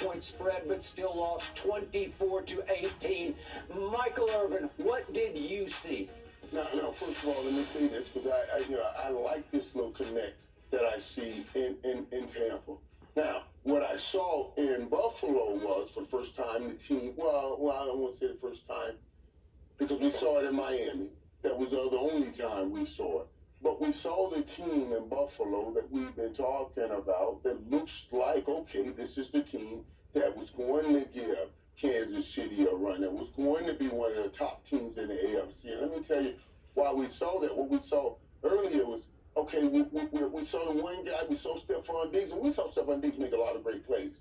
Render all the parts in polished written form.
point spread, but still lost 24-18. Michael Irvin, what did you see? Now, first of all, let me say this, because I like this little connect that I see in Tampa. Now, what I saw in Buffalo was, for the first time, the team, well, I don't want to say the first time, because we saw it in Miami. That was the only time we saw it. But we saw the team in Buffalo that we've been talking about that looks like, okay, this is the team that was going to give Kansas City a run, that was going to be one of the top teams in the AFC. And let me tell you, while we saw that, what we saw earlier was, okay, we saw the one guy, we saw Stephon Diggs, and we saw Stephon Diggs make a lot of great plays.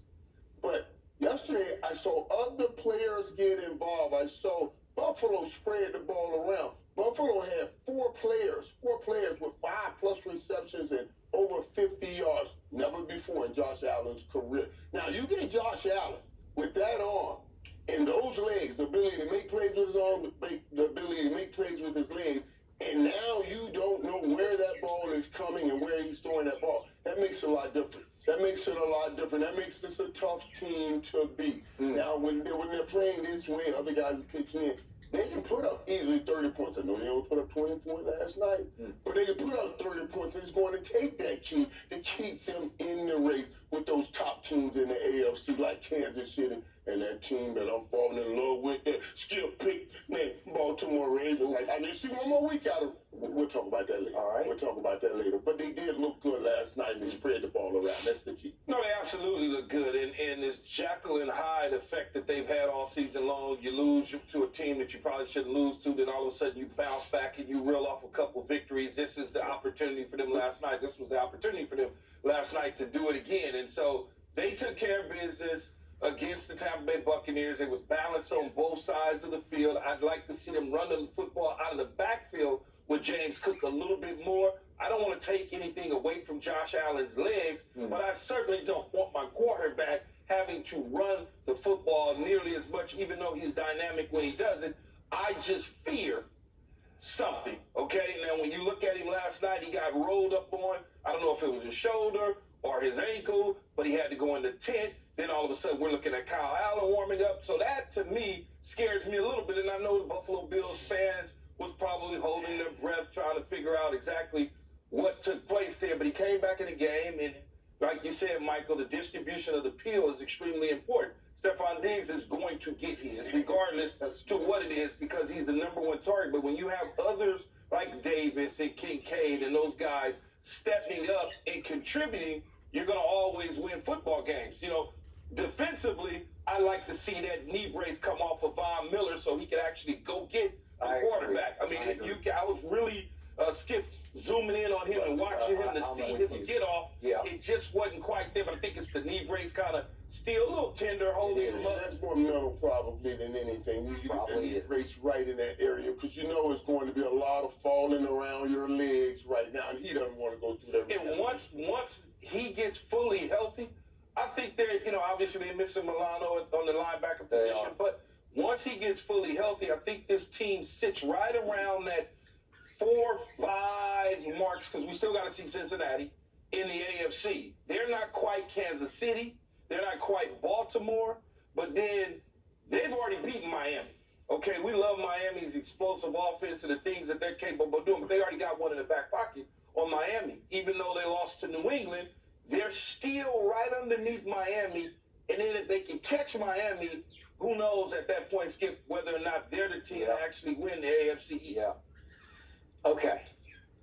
But yesterday, I saw other players get involved. I saw Buffalo spread the ball around. Buffalo had four players with 5+ receptions and over 50 yards. Never before in Josh Allen's career. Now, you get Josh Allen with that arm and those legs, the ability to make plays with his arm, the ability to make plays with his legs, and now you don't know where that ball is coming and where he's throwing that ball. That makes it a lot different. That makes it a lot different. That makes this a tough team to beat. Now, when they're playing this way, other guys are pitching in. They can put up easily 30 points. I know they only put up 24 last night, but they can put up 30 points. It's going to take that key to keep them in the race with those top teams in the AFC, like Kansas City and that team that I'm falling in love with, that Skip picked, man, Baltimore Ravens. I need to see one more week out of them. We'll talk about that later. All right. We'll talk about that later. But they did look good last night, and they spread the ball around. That's the key. No, they absolutely look good. And this Jekyll and Hyde effect that they've had all season long, you lose to a team that you probably shouldn't lose to, then all of a sudden you bounce back and you reel off a couple victories. This is the opportunity for them last night. This was the opportunity for them last night to do it again. And so they took care of business against the Tampa Bay Buccaneers. It was balanced on both sides of the field. I'd like to see them run the football out of the backfield with James Cook a little bit more. I don't want to take anything away from Josh Allen's legs, but I certainly don't want my quarterback having to run the football nearly as much, even though he's dynamic when he does it. I just fear something, okay? Now, when you look at him last night, he got rolled up on, I don't know if it was his shoulder or his ankle, but he had to go in the tent. Then all of a sudden, we're looking at Kyle Allen warming up. So that, to me, scares me a little bit. And I know the Buffalo Bills fans was probably holding their breath, trying to figure out exactly what took place there. But he came back in the game, and like you said, Michael, the distribution of the peel is extremely important. Stephon Diggs is going to get his, regardless to what it is, because he's the #1 target. But when you have others like Davis and Kincaid and those guys stepping up and contributing, you're going to always win football games. You know, defensively, I like to see that knee brace come off of Von Miller so he could actually go get the quarterback. I mean, I was really Skip zooming in on him and watching him to see his get off. Yeah. It just wasn't quite there, but I think it's the knee brace kind of still a little tender holding him up. That's more mental probably than anything. You get the knee brace right in that area because you know it's going to be a lot of falling around your legs right now, and he doesn't want to go through that. And once he gets fully healthy, I think they're, obviously they're missing Milano on the linebacker position, but once he gets fully healthy, I think this team sits right around that 4-5 marks, because we still got to see Cincinnati in the AFC. They're not quite Kansas City. They're not quite Baltimore, but then they've already beaten Miami. Okay, we love Miami's explosive offense and the things that they're capable of doing, but they already got one in the back pocket on Miami. Even though they lost to New England, they're still right underneath Miami, and then if they can catch Miami, who knows at that point, Skip, whether or not they're the team to actually win the AFC East. Yeah. Okay.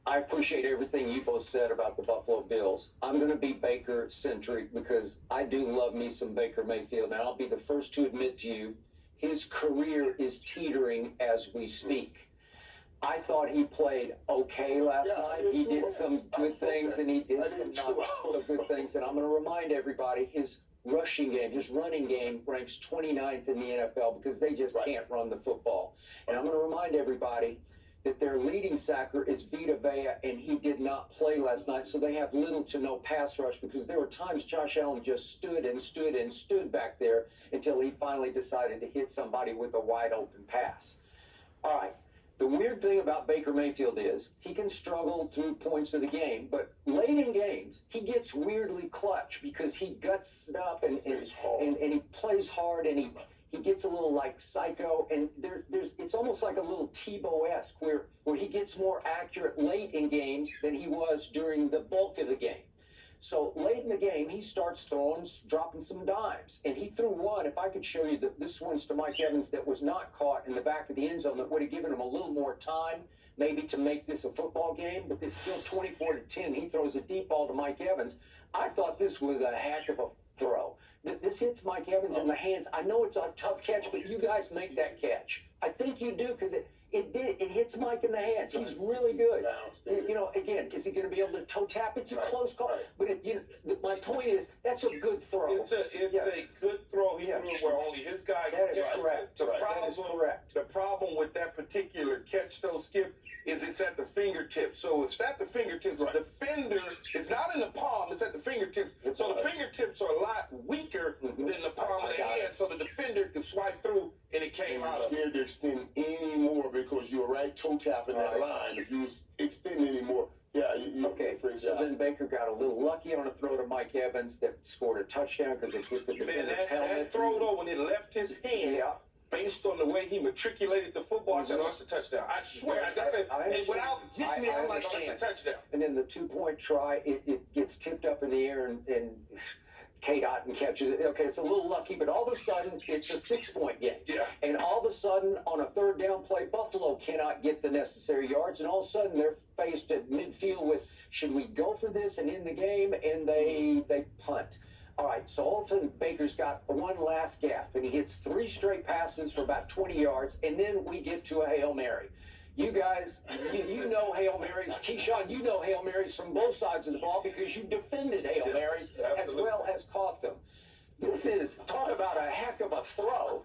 I appreciate everything you both said about the Buffalo Bills. I'm going to be Baker-centric because I do love me some Baker Mayfield, and I'll be the first to admit to you, his career is teetering as we speak. I thought he played okay last night. He did some good things, and he did some not so good things. And I'm going to remind everybody, his rushing game, his running game ranks 29th in the NFL because they just can't run the football. And I'm going to remind everybody that their leading sacker is Vita Vea, and he did not play last night, so they have little to no pass rush because there were times Josh Allen just stood and stood and stood back there until he finally decided to hit somebody with a wide open pass. All right. The weird thing about Baker Mayfield is he can struggle through points of the game, but late in games, he gets weirdly clutch because he guts it up and he plays hard and he gets a little like psycho, and it's almost like a little Tebow-esque where he gets more accurate late in games than he was during the bulk of the game. So late in the game, he starts dropping some dimes, and he threw one. If I could show you this one's to Mike Evans that was not caught in the back of the end zone, that would have given him a little more time, maybe to make this a football game. But it's still 24-10. He throws a deep ball to Mike Evans. I thought this was a heck of a throw. This hits Mike Evans in the hands. I know it's a tough catch, but you guys make that catch. I think you do, because it hits Mike in the hands. He's really good. You know, again, is he going to be able to toe tap? It's a close call. But my point is, that's a good throw. It's a good throw. He threw it where only his guy That is can catch it. correct. That is correct. The problem with that particular catch, though, Skip, is it's at the fingertips. So if it's at the fingertips, the defender is not in the palm, it's at the fingertips. So the fingertips are a lot weaker than the palm of the hand, so the defender could swipe through and it came out of it. Scared to extend any more because you're right toe tapping that line. If you extend any more, you Okay, so then Baker got a little lucky on a throw to Mike Evans that scored a touchdown because it hit the Man, defender's helmet. that throw, though, when it left his hand, based on the way he matriculated the football, I said, oh, that's a touchdown. I swear, without getting me, I'm like, oh, that's a touchdown. And then the 2-point try, it gets tipped up in the air and K-Dot and catches it. Okay, it's a little lucky, but all of a sudden, it's a 6-point game. Yeah. And all of a sudden, on a third down play, Buffalo cannot get the necessary yards, and all of a sudden, they're faced at midfield with, should we go for this and end the game? And they punt. All right, so all of a sudden, Baker's got one last gap, and he hits 3 straight passes for about 20 yards, and then we get to a Hail Mary. You guys, you know Hail Marys. Keyshawn, you know Hail Marys from both sides of the ball because you defended Hail Marys as well as caught them. This is, talk about a heck of a throw.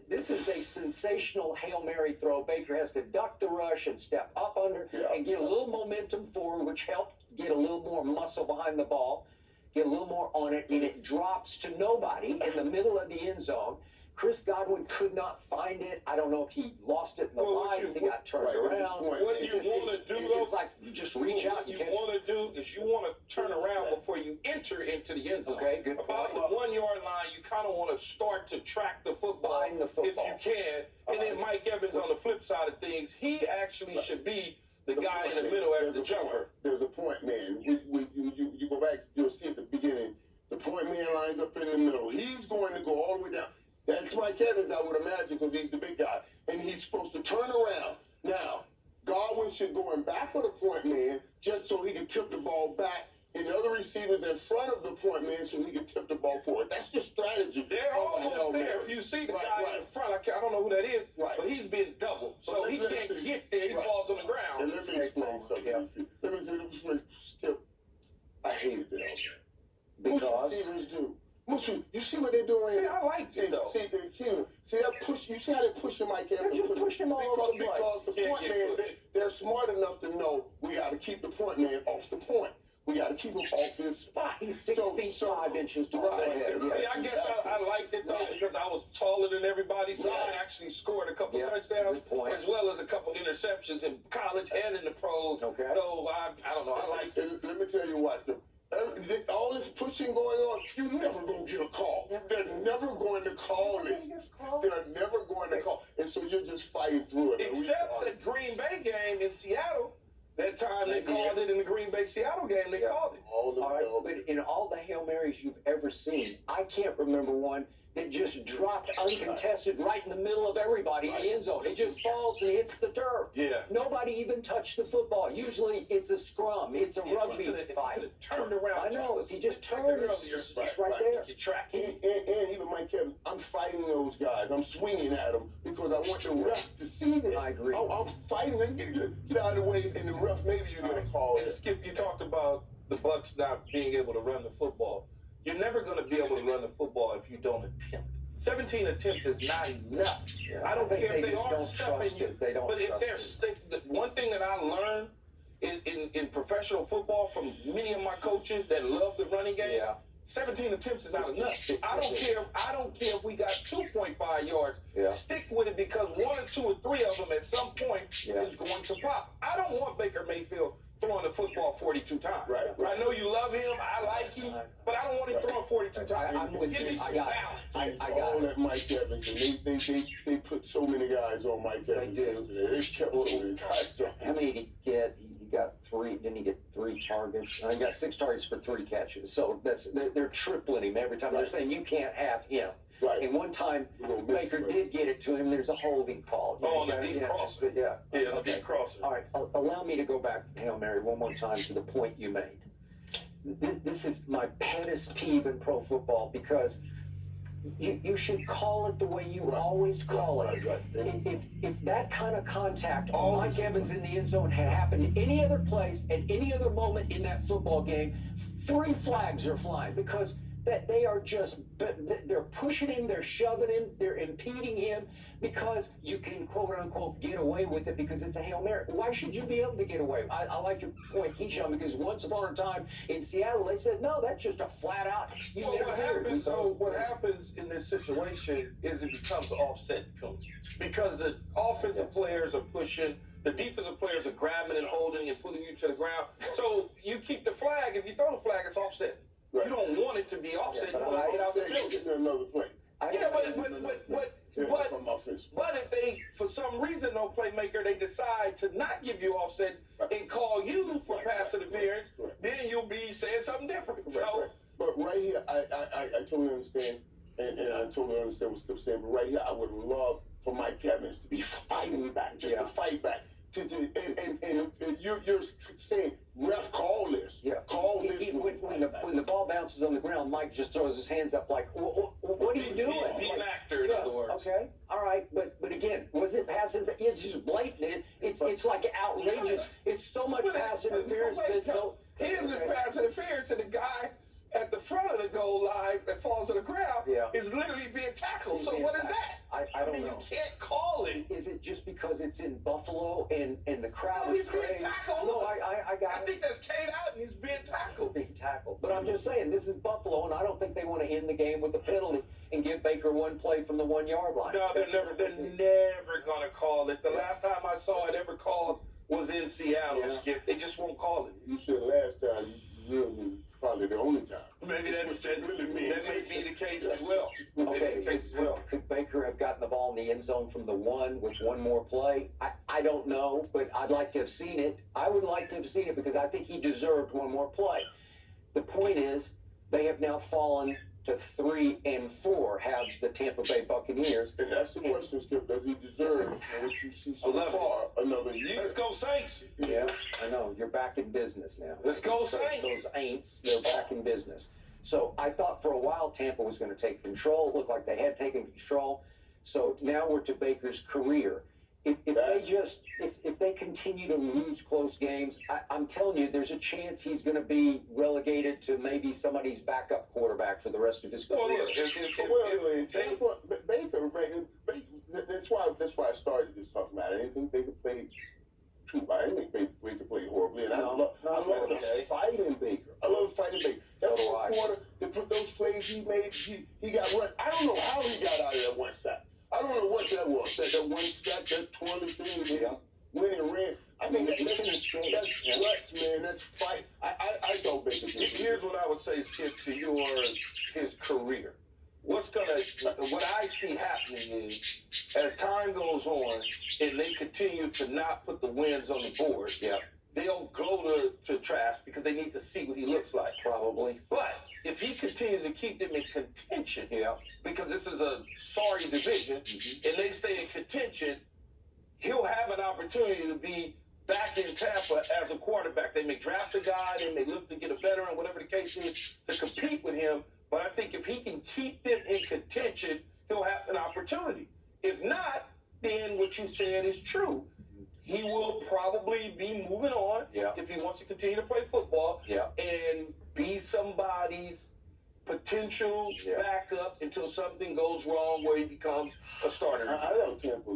This is a sensational Hail Mary throw. Baker has to duck the rush and step up under and get a little momentum forward, which helped get a little more muscle behind the ball, get a little more on it, and it drops to nobody in the middle of the end zone. Chris Godwin could not find it. I don't know if he lost it in the lines. He got turned around. What you want to do, though, it's like you just reach out and catch. What you want to do is you want to turn around before you enter into the end zone. Okay, good About point. the 1 yard line, you kind of want to start to track the football, Find the football. if you can. And then Mike Evans on the flip side of things, he actually should be the guy in the middle as the jumper. There's a point man. You go back, you'll see at the beginning, the point man lines up in the middle. He's going to go all the way down. That's Mike Evans, I would imagine, because he's the big guy. And he's supposed to turn around. Now, Godwin should go in back of the point man just so he can tip the ball back, and the other receivers in front of the point man so he can tip the ball forward. That's the strategy. They're almost there. If you see the guy in front, I don't know who that is, but he's been doubled. So he can't get there. He falls on the ground. And let me explain something. Let me say, Skip, I hated that. Because most receivers do. You see what they're doing? See, I liked it, though. See that push. You see how they're pushing Mike Evans? They're just pushing him all over the place. Because the point man, they're smart enough to know we got to keep the point man off the point. We got to keep him off his spot. He's 6 feet 5 inches tall. Right. See, I guess I liked it, though, because I was taller than everybody, so I actually scored a couple touchdowns, as well as a couple interceptions in college and in the pros. Okay. So, I don't know. I liked it. Let me tell you what. All this pushing going on, you're never going to get a call. They're never going to call this. They're never going to call. And so you're just fighting through it. Except the Green Bay game in Seattle. That time they called it in the Green Bay-Seattle game. They called it. All right, but in all the Hail Marys you've ever seen, I can't remember one that just dropped uncontested right in the middle of everybody in the end zone. It just falls and hits the turf. Yeah. Nobody even touched the football. Usually it's a scrum. It's a rugby fight. Turned around. I know. He just turned. It's right there. You're tracking. And even Mike Evans, I'm fighting those guys. I'm swinging at them because I want the ref to see this. I agree. I'm fighting them. Get out of the way, and the ref, maybe you're going to call it. Skip, you talked about the Bucs not being able to run the football. You're never going to be able to run the football if you don't attempt. 17 attempts is not enough. Yeah, I don't care if they are stuffing you. They don't but if they're one thing that I learned in professional football from many of my coaches that love the running game, 17 attempts is not enough. I don't care if we got 2.5 yards. Stick with it because one or two or three of them at some point Yeah. is going to pop. I don't want Baker Mayfield throwing the football 42 times. Right. I know you love him. I like him, but I don't want him throwing 42 times. I'm with Give you. me some I got it. balance. I got all it. that Mike Evans, and they put so many guys on Mike Evans do. yesterday. They kept so many guys on. How many did he get? He got 3. Didn't he get 3 targets? He got 6 targets for 3 catches. So they're tripling him every time. They're Right. saying you can't have him. Right. And one time We're gonna miss Baker him. did get it to him. There's a holding call. Oh, on the deep yeah, crosser. but yeah. Yeah, the Okay. deep crosser. All right. Allow me to go back, Hail Mary, one more time to the point you made. This is my pettest peeve in pro football because you should call it the way you Right. always call it. Right. If that kind of contact on Always. Mike Evans in the end zone had happened any other place at any other moment in that football game, 3 flags are flying because that they are just they're pushing him, they're shoving him, they're impeding him because you can quote unquote get away with it because it's a Hail Mary. Why should you be able to get away? I like your point, Keyshawn, because once upon a time in Seattle they said no, that's just a flat out. You Well, what interfered. happens, what happens in this situation is it becomes offset penalty because the offensive Yes. players are pushing, the defensive players are grabbing and holding and pulling you to the ground. So you keep the flag. If you throw the flag, it's offset. Right. You don't want it to be offset. Yeah, you but want to get out the They're field. getting another play. I Yeah, but Yeah, from offense. but if they, for some reason, no playmaker, they decide to not give you offset and call you for Right, pass right, interference, right. then you'll be saying something different. Right, So. right. But right here, I totally understand, and I totally understand what Skip's saying. But right here, I would love for Mike Evans to be fighting back, just Yeah. to fight back. And you're saying, ref, call this. Yeah. Call this. When the ball bounces on the ground, Mike just throws his hands up like, what are you doing? Be an Like, actor, in yeah, other words. Okay, all right, but again, was it pass interference? It's just blatant. It's like outrageous. It's so much pass interference that no. Here's his pass interference, and the guy at the front of the goal line that falls to the ground Yeah. is literally being tackled. He's So being what is tackled. that? I don't mean, know. you can't call it. Is it just because it's in Buffalo and the crowd No, is he's being crazy? tackled. No, I got I it. think that's Kate out, and he's being tackled. Being tackled. But I'm just saying, this is Buffalo, and I don't think they want to end the game with a penalty and give Baker one play from the 1 yard line. No, they're never gonna call it. The last time I saw it ever called was in Seattle. Yeah. Skip. They just won't call it. You said last time, you really probably the only time. Maybe that really means. that may be the case as well. May be Okay, the case as well. could Baker have gotten the ball in the end zone from the 1 with one more play? I don't know, but I'd like to have seen it. I would like to have seen it because I think he deserved one more play. The point is, they have now fallen to 3 and 4, have the Tampa Bay Buccaneers. And that's the question, Skip. Does he deserve what you see so 11. far another year? Let's go Saints. Yeah, I know. You're back in business now. Let's go Saints. Those ain'ts, they're back in business. So I thought for a while Tampa was going to take control. It looked like they had taken control. So now we're to Baker's career. If they continue to lose close games, I'm telling you, there's a chance he's going to be relegated to maybe somebody's backup quarterback for the rest of his Well, career. look, Well, Tampa, Baker, that's why I started this talking about it. I didn't think Baker played too. I didn't think Baker played horribly, and I love the fighting Baker. I love the fighting Baker. So That do fourth I. quarter, they put those plays he made. He got run. I don't know how he got out of that one sack. I don't know what that was. That one sack, that twirling thing, Yeah. went and ran. I mean, that's Yeah. guts, man. That's fight. I thought Baker did. Here's what I would say, Skip, to his career. What I see happening is, as time goes on, and they continue to not put the wins on the board, they'll go to Trask because they need to see what he looks like. Probably. But if he continues to keep them in contention, Yeah. because this is a sorry division, and they stay in contention, he'll have an opportunity to be back in Tampa as a quarterback. They may draft a guy, they may look to get a veteran, whatever the case is, to compete with him. But I think if he can keep them in contention, he'll have an opportunity. If not, then what you said is true. He will probably be moving on Yeah. if he wants to continue to play football Yeah. and be somebody's potential Yeah. backup until something goes wrong where he becomes a starter. I love Tampa.